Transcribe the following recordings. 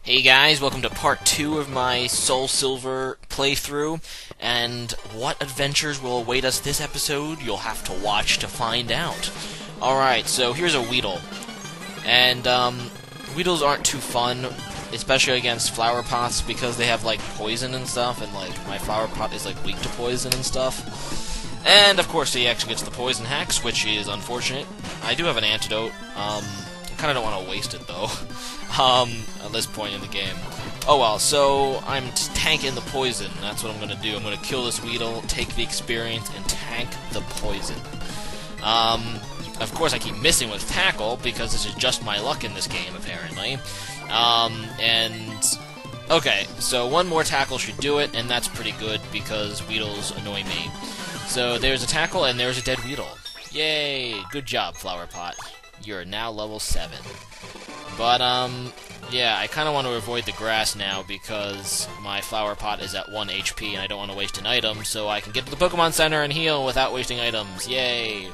Hey guys, welcome to part 2 of my Soul Silver playthrough, and what adventures will await us this episode, you'll have to watch to find out. Alright, so here's a Weedle, and Weedles aren't too fun, especially against flower pots, because they have, like, poison and stuff, and, like, my flower pot is, like, weak to poison and stuff. And, of course, he actually gets the poison hacks, which is unfortunate. I do have an antidote, I kind of don't want to waste it, though. At this point in the game. Oh well, so I'm tanking the poison. That's what I'm gonna do. I'm gonna kill this Weedle, take the experience, and tank the poison. Of course I keep missing with tackle, because this is just my luck in this game, apparently. Okay, so one more tackle should do it, and that's pretty good, because Weedles annoy me. So there's a tackle, and there's a dead Weedle. Yay! Good job, Flower Pot. You're now level 7. But, yeah, I kind of want to avoid the grass now because my flower pot is at 1 HP and I don't want to waste an item, so I can get to the Pokemon Center and heal without wasting items. Yay!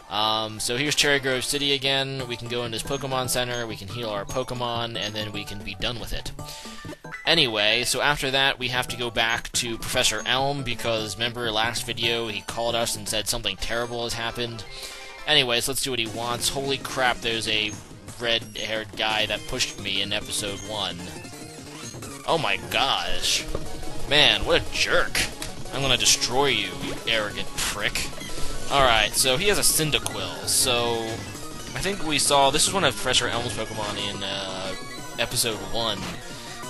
So here's Cherry Grove City again. We can go into this Pokemon Center, we can heal our Pokemon, and then we can be done with it. Anyway, so after that, we have to go back to Professor Elm because, remember last video, he called us and said something terrible has happened. Anyways, let's do what he wants. Holy crap, there's a red-haired guy that pushed me in episode 1. Oh my gosh. Man, what a jerk. I'm gonna destroy you, you arrogant prick. Alright, so he has a Cyndaquil, so I think we saw, this is one of Professor Elm's Pokemon in episode 1.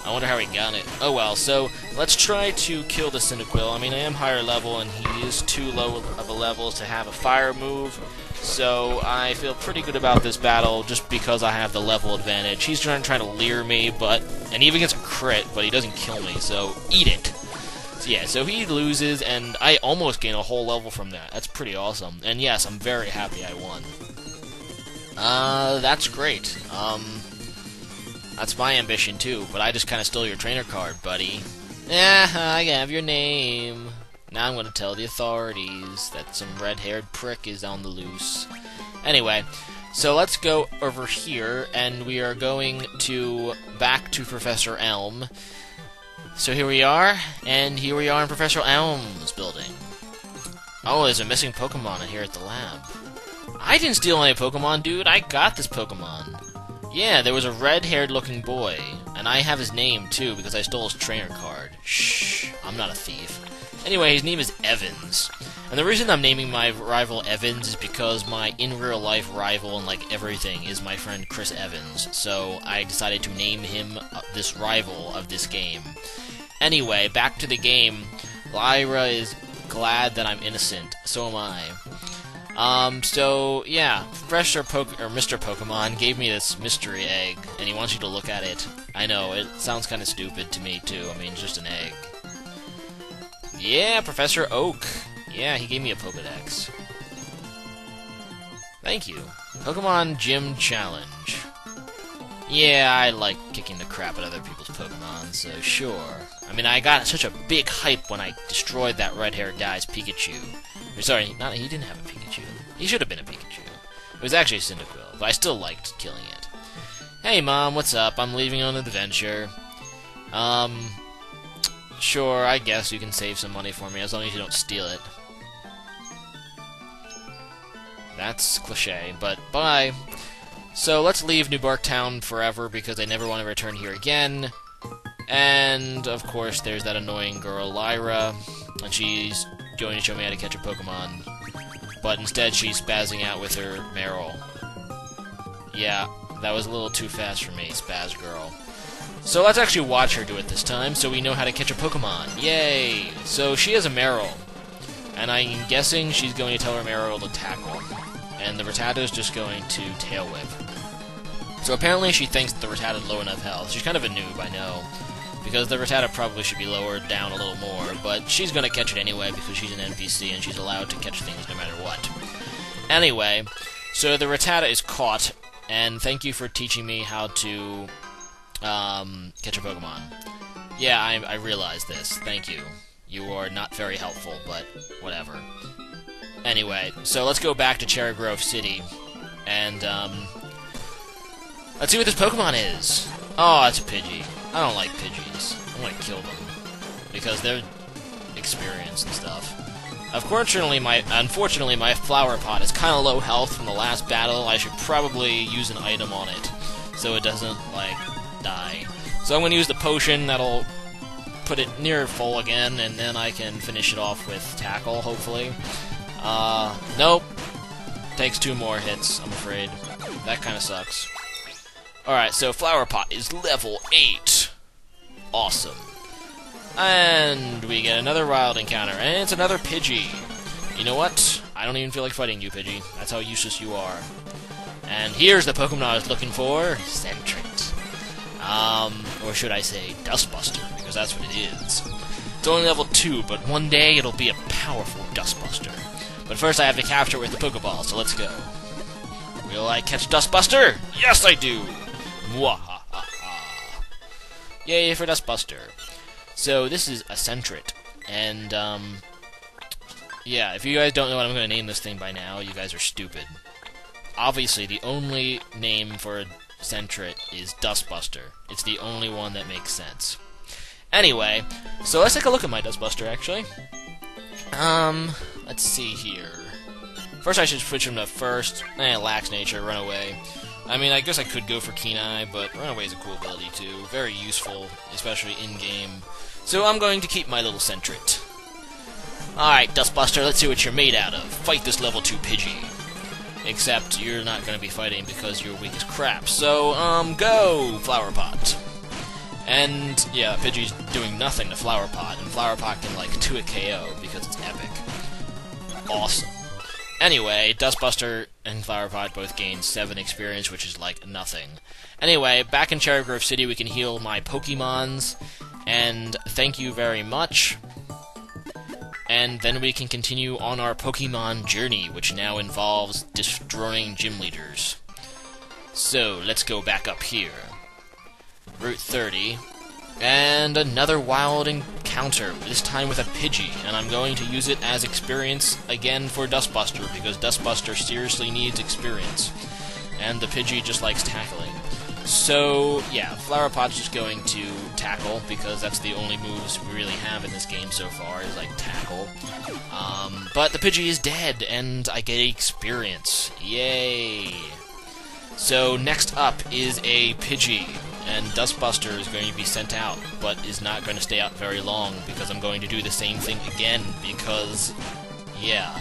I wonder how he got it. Oh well, so let's try to kill the Cyndaquil. I mean, I am higher level, and he is too low of a level to have a fire move. So I feel pretty good about this battle just because I have the level advantage. He's trying to lure me, and he even gets a crit, but he doesn't kill me, so eat it. So yeah, so he loses, and I almost gain a whole level from that. That's pretty awesome. And yes, I'm very happy I won. That's great. That's my ambition too, but I just kind of stole your trainer card, buddy. I have your name. Now I'm going to tell the authorities that some red-haired prick is on the loose. Anyway, so let's go over here, and we are going back to Professor Elm. So here we are, and here we are in Professor Elm's building. Oh, there's a missing Pokemon in here at the lab. I didn't steal any Pokemon, dude. I got this Pokemon. Yeah, there was a red-haired looking boy, and I have his name, too, because I stole his trainer card. Shh, I'm not a thief. Anyway, his name is Evans. And the reason I'm naming my rival Evans is because my in-real-life rival and, like, everything is my friend Chris Evans. So I decided to name him this rival of this game. Anyway, back to the game. Lyra is glad that I'm innocent. So am I. So, yeah, Mr. Pokemon gave me this mystery egg, and he wants you to look at it. I know, it sounds kind of stupid to me, too. I mean, it's just an egg. Yeah, Professor Oak. Yeah, he gave me a Pokedex. Thank you. Pokemon Gym Challenge. Yeah, I like kicking the crap out of other people's Pokemon, so sure. I mean, I got such a big hype when I destroyed that red-haired guy's Pikachu. Or, sorry, he didn't have a Pikachu. He should have been a Pikachu. It was actually a Cyndaquil, but I still liked killing it. Hey, Mom, what's up? I'm leaving on an adventure. Sure, I guess you can save some money for me, as long as you don't steal it. That's cliché, but bye. So let's leave New Bark Town forever, because I never want to return here again. And, of course, there's that annoying girl, Lyra, and she's going to show me how to catch a Pokemon. But instead, she's spazzing out with her Meryl. Yeah, that was a little too fast for me, Spaz Girl. So let's actually watch her do it this time, so we know how to catch a Pokemon. Yay! So she has a Meryl, and I'm guessing she's going to tell her Meryl to tackle, and the Rattata's just going to Tail Whip. So apparently she thinks the Rattata had low enough health. She's kind of a noob, I know, because the Rattata probably should be lowered down a little more, but she's going to catch it anyway because she's an NPC and she's allowed to catch things no matter what. Anyway, so the Rattata is caught, and thank you for teaching me how to catch a Pokemon. Yeah, I realize this. Thank you. You are not very helpful, but whatever. Anyway, so let's go back to Cherry Grove City, and let's see what this Pokemon is. Oh, it's a Pidgey. I don't like Pidgeys. I'm gonna kill them. Because they're experienced and stuff. Unfortunately, my flower pot is kind of low health from the last battle. I should probably use an item on it, so it doesn't, like, die. So I'm gonna use the potion that'll put it near full again, and then I can finish it off with Tackle, hopefully. Nope. Takes 2 more hits, I'm afraid. That kind of sucks. Alright, so Flower Pot is level 8. Awesome. And we get another wild encounter, and it's another Pidgey. You know what? I don't even feel like fighting you, Pidgey. That's how useless you are. And here's the Pokemon I was looking for, Sentret. Or should I say, Dustbuster, because that's what it is. It's only level 2, but one day it'll be a powerful Dustbuster. But first I have to capture it with the Pokeball, so let's go. Will I catch Dustbuster? Yes, I do! Mwahaha. Yay for Dustbuster. So this is a Sentret, and, yeah, if you guys don't know what I'm going to name this thing by now, you guys are stupid. Obviously, the only name for a Sentret is Dustbuster. It's the only one that makes sense. Anyway, so let's take a look at my Dustbuster, actually. Let's see here. First I should switch him to first. Lax nature, run away. I mean, I guess I could go for Keen Eye, but run away is a cool ability too. Very useful, especially in-game. So I'm going to keep my little Sentret. Alright, Dustbuster, let's see what you're made out of. Fight this level 2 Pidgey. Except you're not going to be fighting because you're weak as crap. So, go, Flower Pot. And, yeah, Pidgey's doing nothing to Flower Pot, and Flower Pot can, like, 2-hit KO because it's epic. Awesome. Anyway, Dustbuster and Flower Pot both gain 7 experience, which is, like, nothing. Anyway, back in Cherry Grove City, we can heal my Pokemons, and thank you very much. And then we can continue on our Pokemon journey, which now involves destroying gym leaders. So, let's go back up here. Route 30. And another wild encounter, this time with a Pidgey, and I'm going to use it as experience again for Dustbuster, because Dustbuster seriously needs experience. And the Pidgey just likes tackling. So, yeah, Flower Pot's just going to tackle, because that's the only moves we really have in this game so far, is like tackle. But the Pidgey is dead, and I get experience. Yay! So, next up is a Pidgey, and Dustbuster is going to be sent out, but is not going to stay out very long, because I'm going to do the same thing again, because, yeah,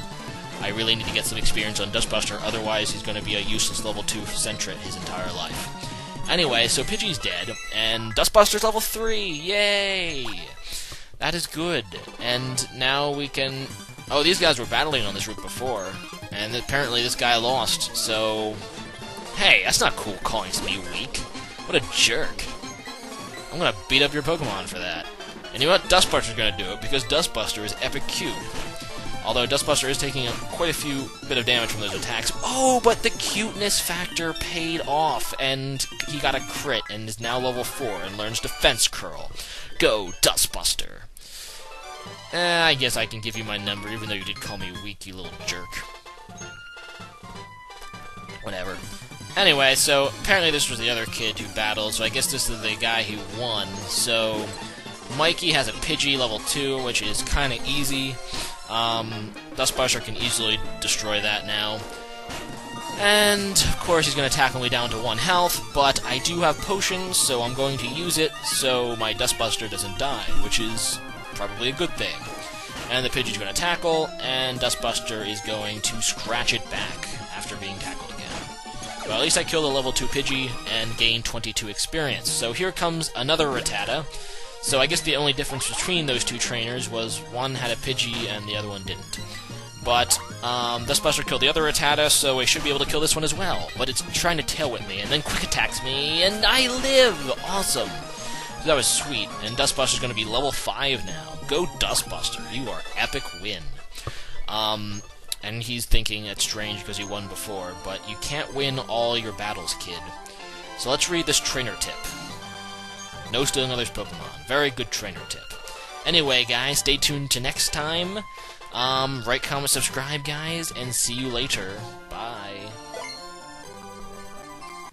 I really need to get some experience on Dustbuster, otherwise he's going to be a useless level 2 Sentret his entire life. Anyway, so Pidgey's dead, and Dustbuster's level 3! Yay! That is good. And now we can... Oh, these guys were battling on this route before, and apparently this guy lost, so... Hey, that's not cool calling me weak. What a jerk. I'm gonna beat up your Pokemon for that. And you know what? Dustbuster's gonna do it, because Dustbuster is epic cute. Although Dustbuster is taking quite a few bit of damage from those attacks. Oh, but the cuteness factor paid off, and he got a crit, and is now level 4, and learns Defense Curl. Go, Dustbuster! I guess I can give you my number, even though you did call me weak, you little jerk. Whatever. Anyway, so apparently this was the other kid who battled, so I guess this is the guy who won. So, Mikey has a Pidgey level 2, which is kind of easy. Dustbuster can easily destroy that now. And, of course, he's going to tackle me down to 1 health, but I do have potions, so I'm going to use it so my Dustbuster doesn't die, which is probably a good thing. And the Pidgey's going to tackle, and Dustbuster is going to scratch it back after being tackled again. Well, at least I killed a level 2 Pidgey and gained 22 experience. So here comes another Rattata. So I guess the only difference between those two trainers was one had a Pidgey and the other one didn't. But, Dustbuster killed the other Rattata, so I should be able to kill this one as well. But it's trying to tail whip me, and then quick attacks me, and I live! Awesome! So that was sweet, and Dustbuster's gonna be level 5 now. Go Dustbuster, you are epic win. And he's thinking it's strange because he won before, but you can't win all your battles, kid. So let's read this trainer tip. No stealing others' Pokemon. Very good trainer tip. Anyway, guys, stay tuned to next time. Rate, comment, subscribe, guys, and see you later. Bye.